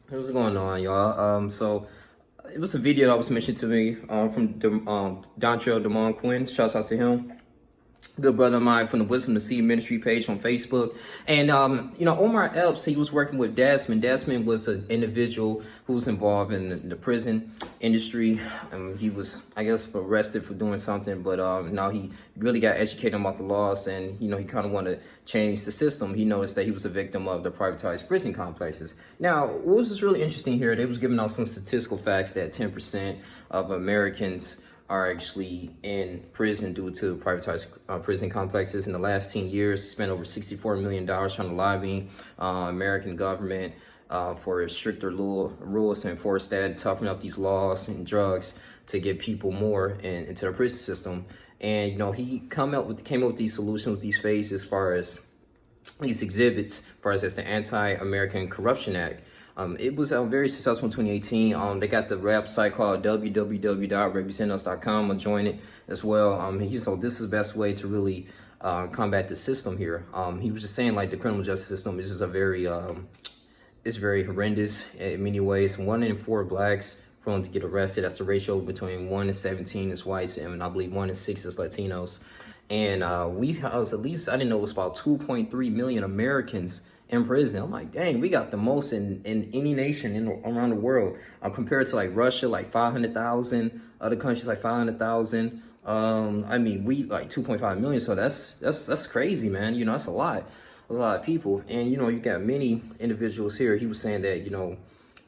What's going on, y'all? So it was a video that was mentioned to me from Dontrell Demond Quinn. Shouts out to him. Good brother of mine from the Wisdom to Seed Ministry page on Facebook. And, Omar Epps, he was working with Desmond. Desmond was an individual who was involved in the prison industry. He was, I guess, arrested for doing something, but now he really got educated about the laws, and, he kind of wanted to change the system. He noticed that he was a victim of the privatized prison complexes. Now, what was just really interesting here, they was giving out some statistical facts that 10% of Americans are actually in prison due to privatized prison complexes. In the last 10 years, spent over $64 million trying to lobby American government for stricter rules to enforce that, toughen up these laws and drugs to get people more into the prison system. And, he came up with these solutions, with these phases, as far as these exhibits, as far as the Anti-American Corruption Act. It was very successful in 2018. They got the website called www.representus.com. I'll join it as well. So this is the best way to really combat the system here. He was just saying, like, the criminal justice system is just it's very horrendous in many ways. 1 in 4 blacks prone to get arrested. That's the ratio between 1 and 17 is whites, and I believe 1 in 6 is Latinos. And we house at least, I didn't know it was about 2.3 million Americans in prison. I'm like, dang, we got the most in any nation around the world, compared to like Russia, like 500,000, other countries like 500,000. I mean, we like 2.5 million, so that's crazy, man. That's a lot of people. And you got many individuals here. He was saying that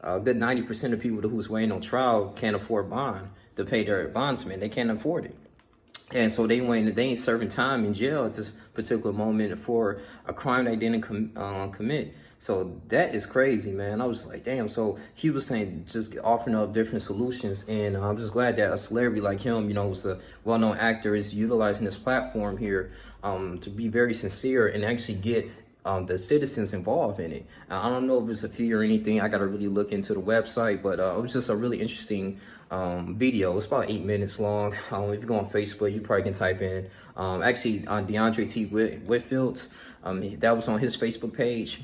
a good 90% of people who's waiting on trial can't afford bond to pay their bondsmen. They can't afford it. And so they ain't serving time in jail at this particular moment for a crime they didn't commit. So that is crazy, man. I was like, damn. So he was saying just offering up different solutions. And I'm just glad that a celebrity like him, who's a well-known actor, is utilizing this platform here to be very sincere and actually get the citizens involved in it. I don't know if it's a fee or anything. I got to really look into the website, but it was just a really interesting video. It's about 8 minutes long. If you go on Facebook, you probably can type in actually on DeAndre T. Whitfield's. That was on his Facebook page.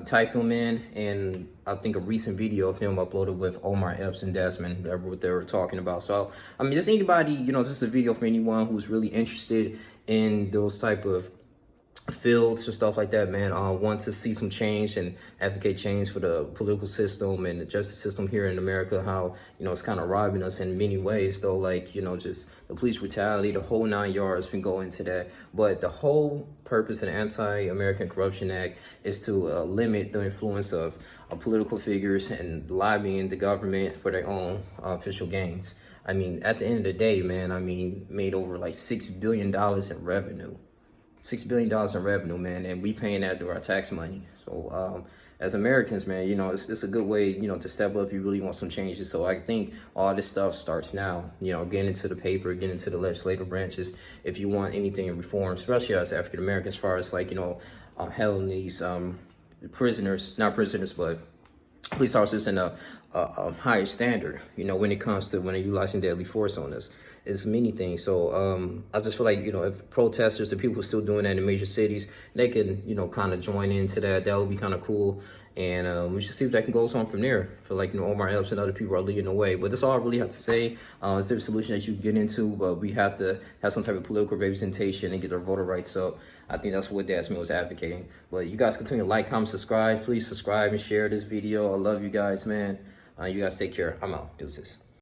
Type him in, and I think a recent video of him uploaded with Omar, Epps, and Desmond. That's what they were talking about. So just anybody, just a video for anyone who's really interested in those type of fields or stuff like that, man. Want to see some change and advocate change for the political system and the justice system here in America. How it's kind of robbing us in many ways, though. Like just the police brutality, the whole 9 yards. We can go into that, but the whole purpose of the Anti-American Corruption Act is to limit the influence of political figures and lobbying the government for their own official gains. I mean, at the end of the day, man, made over like $6 billion in revenue. $6 billion in revenue, man, and we paying that through our tax money. So as Americans, man, it's a good way, to step up if you really want some changes. So I think all this stuff starts now, getting into the paper, getting into the legislative branches. If you want anything in reform, especially as African Americans, as far as like, having these prisoners, not prisoners, but police officers in a higher standard, when it comes to when they're utilizing deadly force on us. It's many things. So I just feel like, if protesters and people who are still doing that in major cities, they can, kind of join into that. That would be kind of cool. And we should see if that can go on from there. I feel like, Omar Epps and other people are leading the way. But that's all I really have to say. Is there a solution that you can get into? But we have to have some type of political representation and get our voter rights. So I think that's what Desmond was advocating. But you guys continue to like, comment, subscribe. Please subscribe and share this video. I love you guys, man. You guys take care. I'm out. Deuces.